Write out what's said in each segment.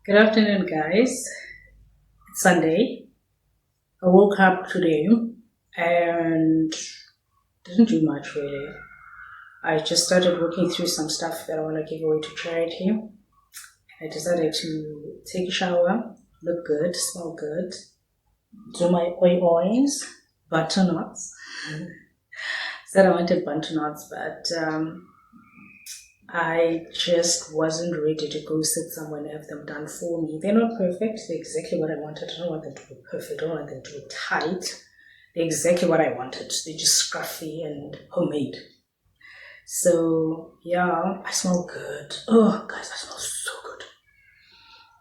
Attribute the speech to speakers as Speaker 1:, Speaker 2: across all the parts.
Speaker 1: Good afternoon, guys. It's Sunday. I woke up today and didn't do much really. I just started working through some stuff that I want to give away to charity. I decided to take a shower, look good, smell good, do my oils, butternuts. Said I wanted butternuts, but I just wasn't ready to go sit somewhere and have them done for me. They're not perfect. They're exactly what I wanted. I don't want them to be perfect. I don't want them to be tight. They're exactly what I wanted. They're just scruffy and homemade. So, yeah, I smell good. Oh, guys, I smell so good.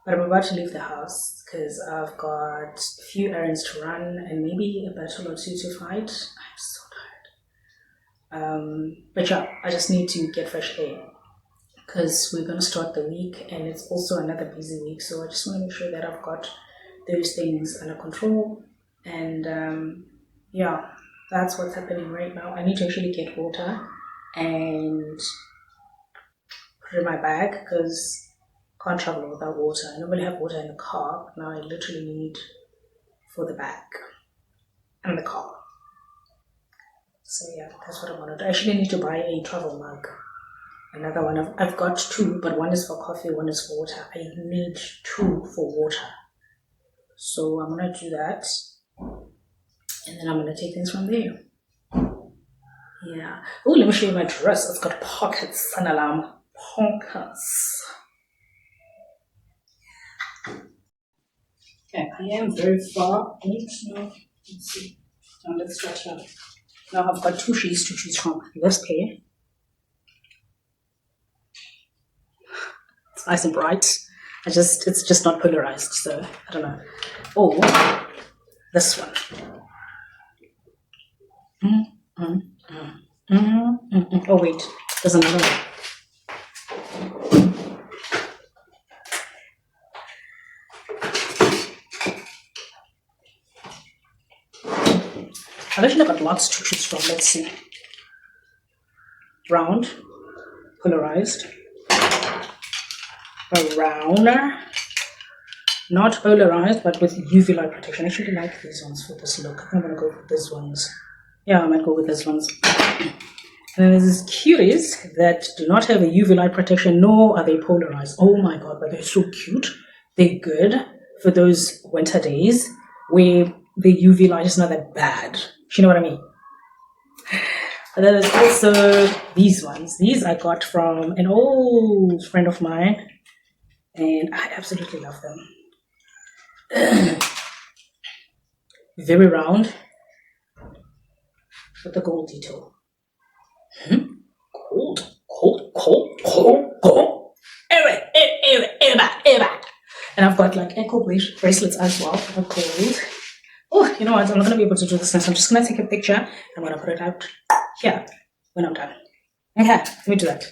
Speaker 1: But I'm about to leave the house because I've got a few errands to run and maybe a battle or two to fight. I'm so tired. But yeah, I just need to get fresh air, because we're going to start the week and it's also another busy week. So I just want to make sure that I've got those things under control. And yeah, that's what's happening right now. I need to actually get water and put it in my bag because I can't travel without water. I normally have water in the car, but now I literally need for the bag and the car. So yeah, that's what I want to do. I actually need to buy a travel mug. Another one, I've got two, but one is for coffee, one is for water. I need two for water. So I'm going to do that. And then I'm going to take things from there. Yeah. Oh, let me show you my dress. It's got pockets, an alarm. Pockets. Okay, I am very far. Let's see. Now let's start here. Now I've got two shades to choose from. This pair. It's nice and bright. It's just not polarized, so I don't know. Oh, this one. Oh wait, there's another one. I've actually got lots to choose from. Let's see. Round, polarized. Brown, not polarized, but with UV light protection. I actually like these ones for this look. I'm gonna go with these ones. Yeah, I might go with these ones. And then there's these cuties that do not have a UV light protection, nor are they polarized. Oh my god, but they're so cute. They're good for those winter days where the UV light is not that bad. You know what I mean? And then there's also these ones. These I got from an old friend of mine, and I absolutely love them. Very round with the gold detail. Gold. And I've got like ankle bracelets as well for gold. Oh, you know what? I'm not going to be able to do this next. I'm just going to take a picture. I'm going to put it out here when I'm done. Okay, let me do that.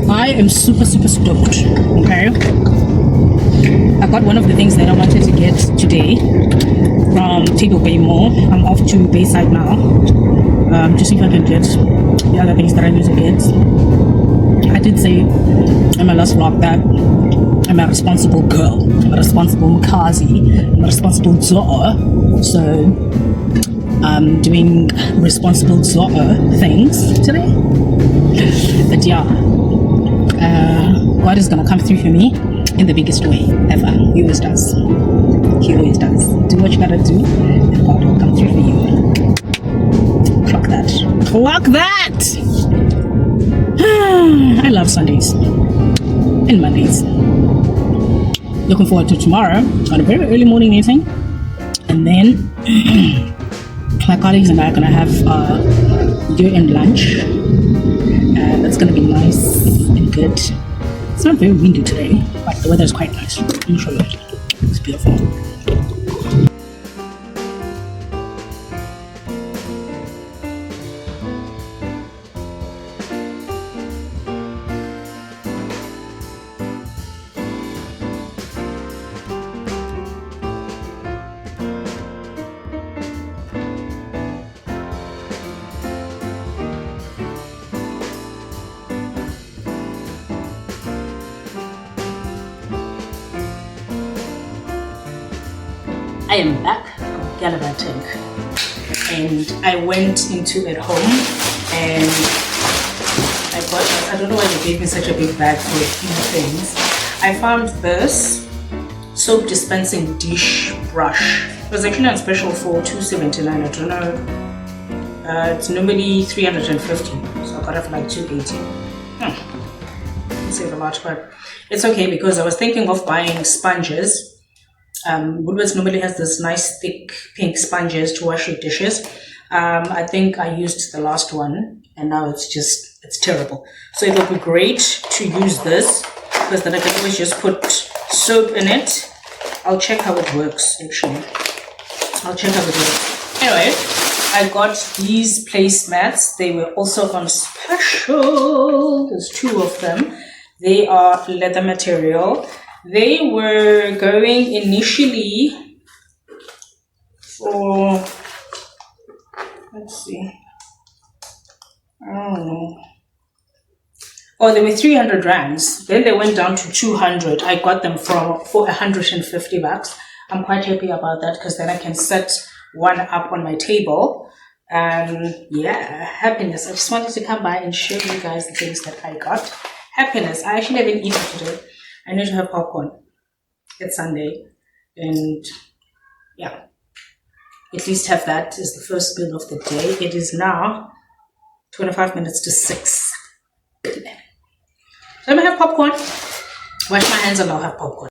Speaker 1: I am super stoked. Okay, I got one of the things that I wanted to get today from Table Bay Mall. I'm off to Bayside now to see if I can get the other things that I need to get. I did say in my last vlog that I'm a responsible girl, I'm a responsible Mkazi, I'm a responsible daughter, so I'm doing responsible daughter things today. But yeah, God is gonna come through for me in the biggest way ever. He always does. He always does. Do what you gotta do, and God will come through for you. Clock that. Clock that! I love Sundays and Mondays. Looking forward to tomorrow. Got a very early morning meeting, and then my colleagues and I are gonna have year-end lunch. That's gonna be nice and good. It's not very windy today, but the weather is quite nice. Let me show you. It's beautiful. I am back from gallivanting, and I went into at home and I don't know why they gave me such a big bag for a few things. I found this soap dispensing dish brush. It was actually on special for $2.79. I don't know. It's normally $350, so I got it for like $2.80. Save a lot, but it's okay because I was thinking of buying sponges. Woolworths normally has this nice thick pink sponges to wash your dishes. I think I used the last one and now it's terrible. So it would be great to use this because then I can always just put soap in it. I'll check how it works actually. Anyway, I got these placemats. They were also on special. There's 2 of them. They are leather material. They were going initially for, let's see, I don't know. Oh, they were 300 rands. Then they went down to 200. I got them for $150. I'm quite happy about that because then I can set one up on my table. Yeah, happiness. I just wanted to come by and show you guys the things that I got. Happiness. I actually haven't eaten today. I need to have popcorn. It's Sunday. And yeah, at least have that as the first meal of the day. It is now 25 minutes to 6. So I'm going to have popcorn. Wash my hands and I'll have popcorn.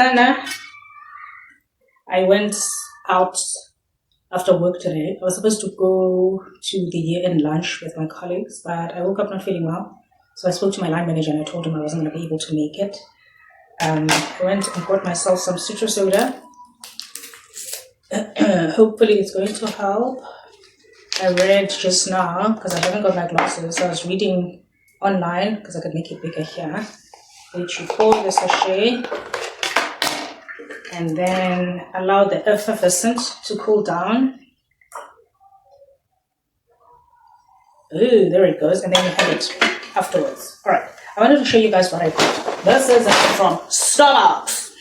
Speaker 1: Sana, I went out after work today. I was supposed to go to the year-end lunch with my colleagues, but I woke up not feeling well. So I spoke to my line manager and I told him I wasn't going to be able to make it. I went and got myself some citrus soda. Hopefully it's going to help. I read just now, because I haven't got my glasses, so I was reading online, because I could make it bigger here. That you pour the sachet and then allow the effervescent to cool down. Ooh, there it goes. And then you have it afterwards. All right. I wanted to show you guys what I got. This is from Starbucks.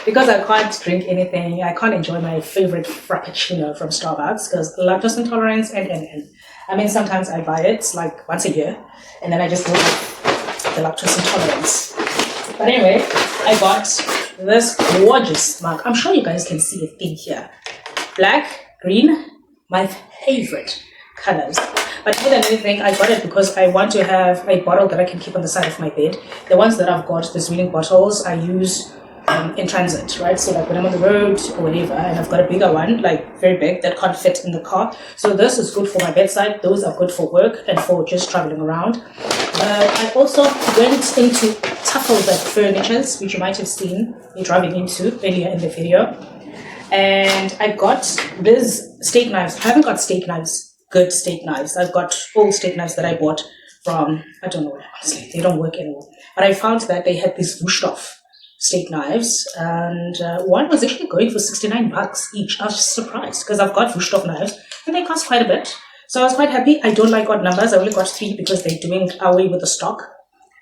Speaker 1: Because I can't drink anything, I can't enjoy my favorite frappuccino from Starbucks because lactose intolerance and. I mean, sometimes I buy it like once a year and then I just go with the lactose intolerance. But anyway, I got this gorgeous mug. I'm sure you guys can see a theme here. Black, green, my favorite colors. But more than anything, I got it because I want to have a bottle that I can keep on the side of my bed. The ones that I've got, these reading bottles, I use in transit, right? So like when I'm on the road or whatever, and I've got a bigger one, like very big, that can't fit in the car. So this is good for my bedside. Those are good for work and for just traveling around. I also went into Tafelberg Furnitures, which you might have seen me driving into earlier in the video. And I got these steak knives. I haven't got steak knives, good steak knives. I've got old steak knives that I bought from, I don't know, honestly, they don't work anymore. But I found that they had these whooshed off steak knives, and one was actually going for 69 bucks each. I was just surprised because I've got whooshed off knives and they cost quite a bit. So I was quite happy. I don't like odd numbers. I only got 3 because they're doing away with the stock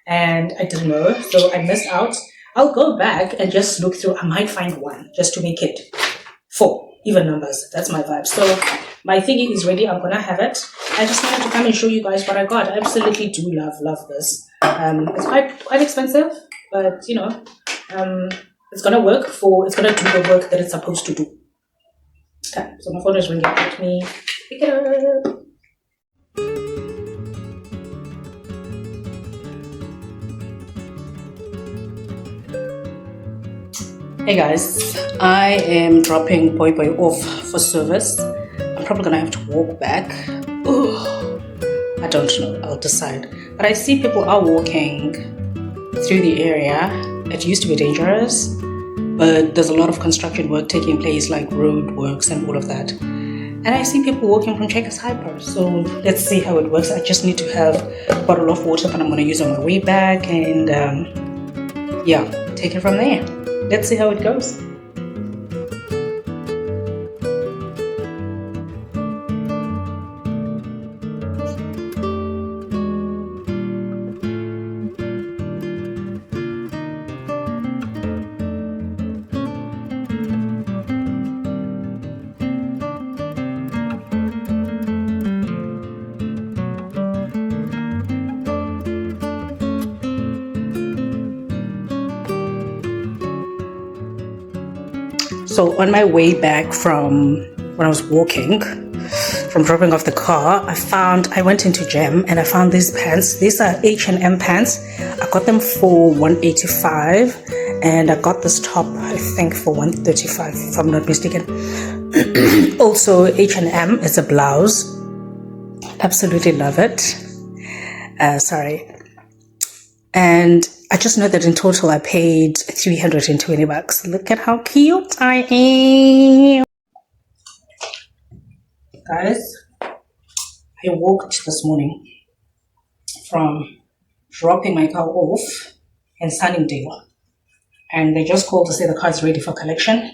Speaker 1: and I didn't know, so I missed out. I'll go back and just look through. I might find one just to make it 4 even numbers. That's my vibe. So my thingy is ready. I'm gonna have it. I just wanted to come and show you guys what I got. I absolutely do love this. It's quite expensive, but you know, it's gonna work it's gonna do the work that it's supposed to do. Okay, so my phone is ringing. Let me pick it up. Hey guys, I am dropping Boy off for service. I'm probably gonna have to walk back. Ooh, I don't know, I'll decide. But I see people are walking through the area. It used to be dangerous, but there's a lot of construction work taking place, like road works and all of that. And I see people walking from Checkers Hyper. So let's see how it works. I just need to have a bottle of water that I'm gonna use on my way back, and yeah, take it from there. Let's see how it goes. So on my way back from when I was walking, from dropping off the car, I went into Gem and I found these pants. These are H&M pants. I got them for $185 and I got this top, I think, for $135 if I'm not mistaken. Also, H&M is a blouse. Absolutely love it. Sorry. And I just know that in total I paid 320 bucks. Look at how cute I am. Guys, I walked this morning from dropping my car off in Sunningdale. And they just called to say the car is ready for collection.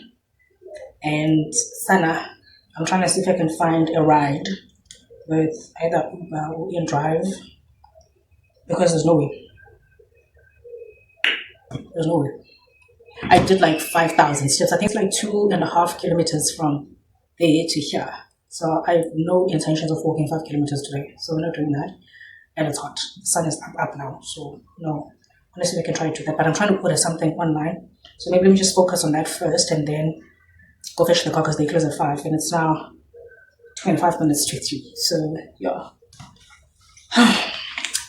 Speaker 1: And Sana, I'm trying to see if I can find a ride with either Uber or InDrive, because there's no way. There's no way. I did like 5,000 steps. I think it's like 2.5 kilometers from there to here. So I have no intentions of walking 5 kilometers today. So we're not doing that. And it's hot. The sun is up now. So no. Honestly, I can try to do that. But I'm trying to order something online. So maybe let me just focus on that first and then go fetch the car because they close at 5. And it's now 25 minutes to 3. So yeah.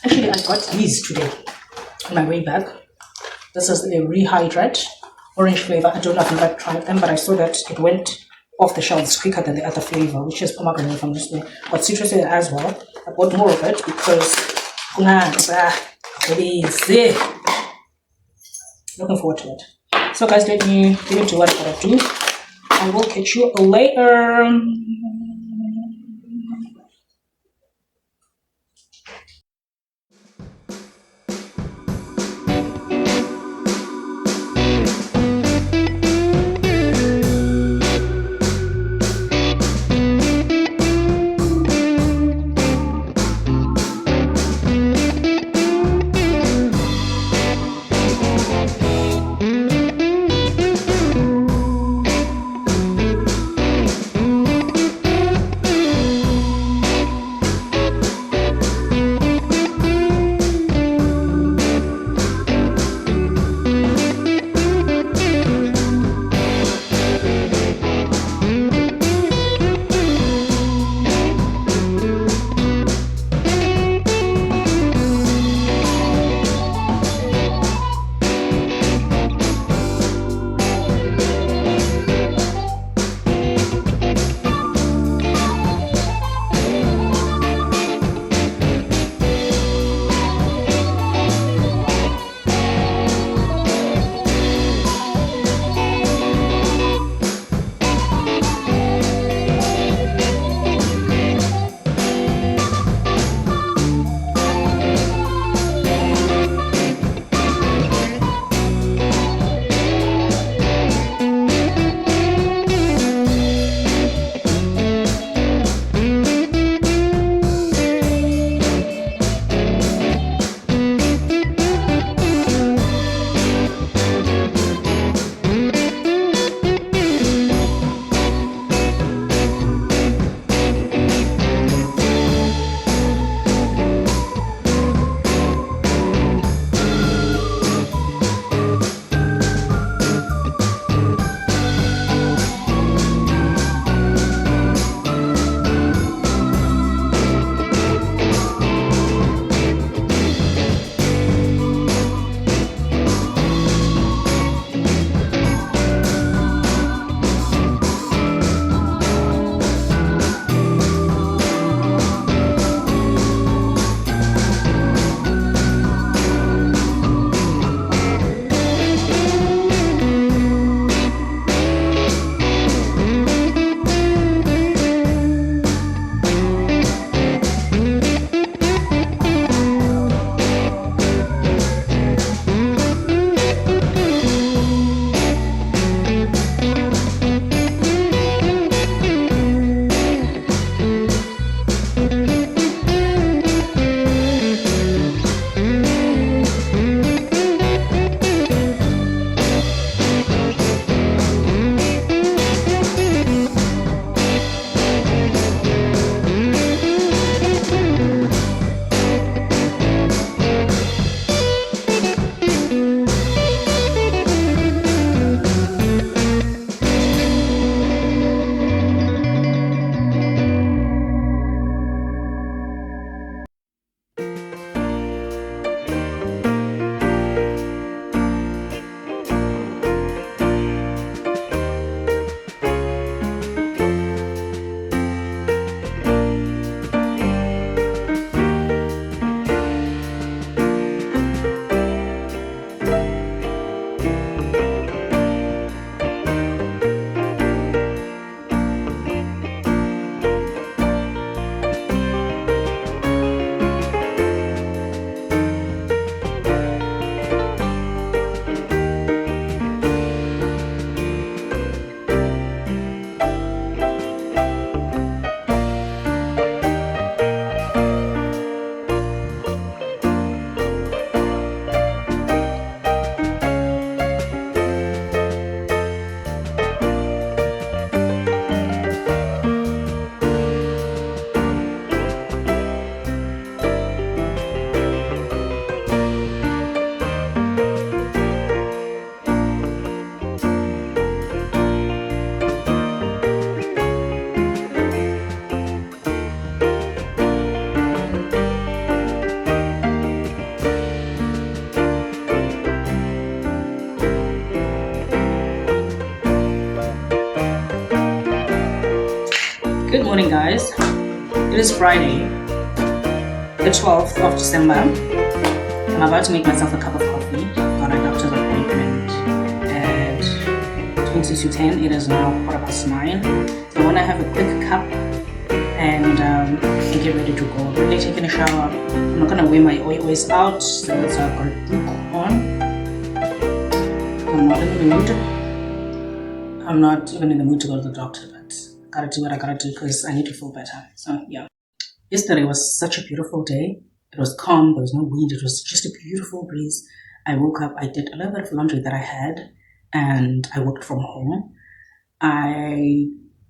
Speaker 1: Actually, I got these today on my way back. This is a rehydrate orange flavor. I don't know if I've tried them, but I saw that it went off the shelves quicker than the other flavor, which is pomegranate from this way. But citrusy as well. I bought more of it because looking forward to it. So guys, let me do what I gotta do. I will catch you later. is Friday, the 12th of December. I'm about to make myself a cup of coffee. Got a doctor's appointment at 20 to 10. It is now 9:15. So I want to have a quick cup and get ready to go. I'm really taking a shower. I'm not going to wear my oils out, so I've got a book on. I'm not in the mood. I'm not even in the mood to go to the doctor, but gotta do what I gotta do because I need to feel better. So yeah. Yesterday was such a beautiful day. It was calm, there was no wind, it was just a beautiful breeze. I woke up, I did a little bit of laundry that I had, and I worked from home. I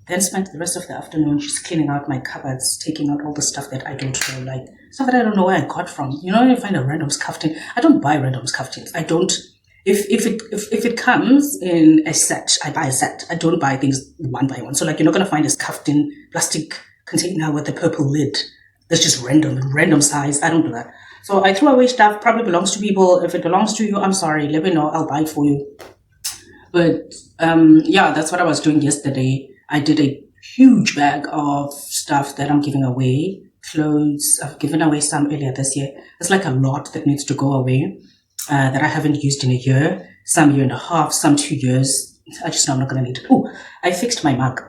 Speaker 1: then spent the rest of the afternoon just cleaning out my cupboards, taking out all the stuff that I don't know, like stuff that I don't know where I got from. You know, when you find a random scuffing, I don't buy random scuffings. I don't. If it comes in a set, I buy a set. I don't buy things one by one. So like you're not gonna find a scuffed in plastic container with a purple lid. That's just random size. I don't do that. So I throw away stuff. Probably belongs to people. If it belongs to you, I'm sorry. Let me know. I'll buy it for you. But yeah, that's what I was doing yesterday. I did a huge bag of stuff that I'm giving away. Clothes. I've given away some earlier this year. There's like a lot that needs to go away. That I haven't used in a year, some year and a half, some 2 years. I just know I'm not going to need it. Oh, I fixed my mug.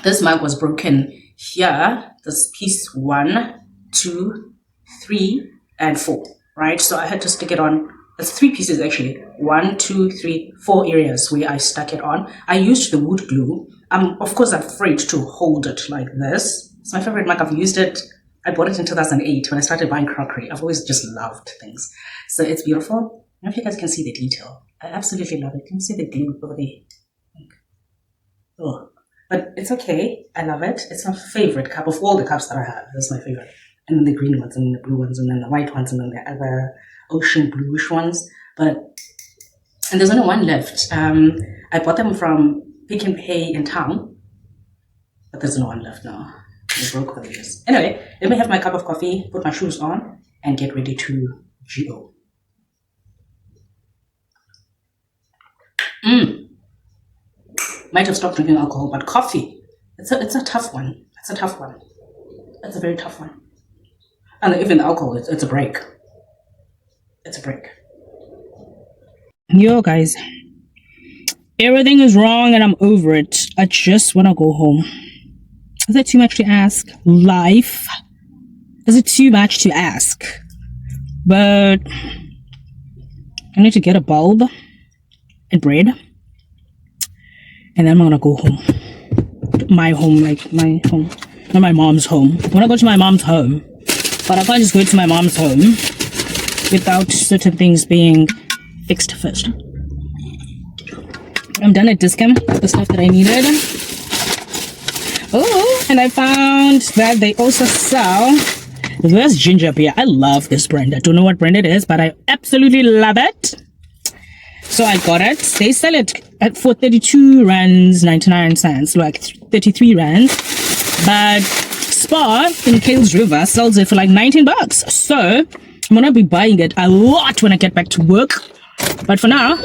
Speaker 1: This mug was broken here. This piece 1, 2, 3, and 4, right? So I had to stick it on. It's 3 pieces actually. 1, 2, 3, 4 areas where I stuck it on. I used the wood glue. I'm of course afraid to hold it like this. It's my favorite mug. I've used it. I bought it in 2008 when I started buying crockery. I've always just loved things. So it's beautiful. I don't know if you guys can see the detail. I absolutely love it. Can you see the glue over there? Oh, but it's okay. I love it. It's my favorite cup of all the cups that I have. That's my favorite. And then the green ones, and then the blue ones, and then the white ones, and then the other ocean bluish ones. And there's only one left. I bought them from Pick and Pay in town, but there's no one left now. They broke the years. Anyway, let me have my cup of coffee, put my shoes on, and get ready to go. Might have stopped drinking alcohol, but coffee, it's a tough one. It's a tough one. It's a very tough one. And even alcohol, it's a break. It's a break. Yo, guys. Everything is wrong and I'm over it. I just want to go home. Is it too much to ask? Life? Is it too much to ask? But I need to get a bulb and bread. And then I'm gonna go home. My home, like my home. Not my mom's home. I wanna go to my mom's home. But I can't just go to my mom's home without certain things being fixed first. I'm done at Discount, the stuff that I needed. Oh, and I found that they also sell this ginger beer. I love this brand. I don't know what brand it is, but I absolutely love it. So I got it. They sell it for 32 rands 99 cents, like 33 rands. But Spar in Kales River sells it for like 19 bucks. So I'm gonna be buying it a lot when I get back to work. But for now,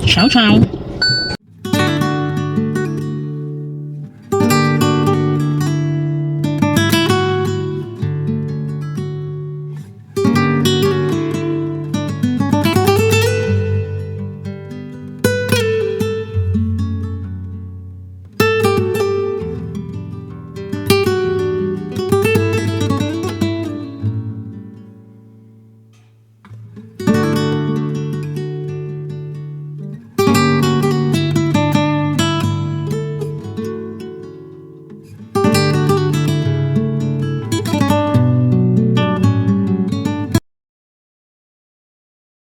Speaker 1: ciao ciao.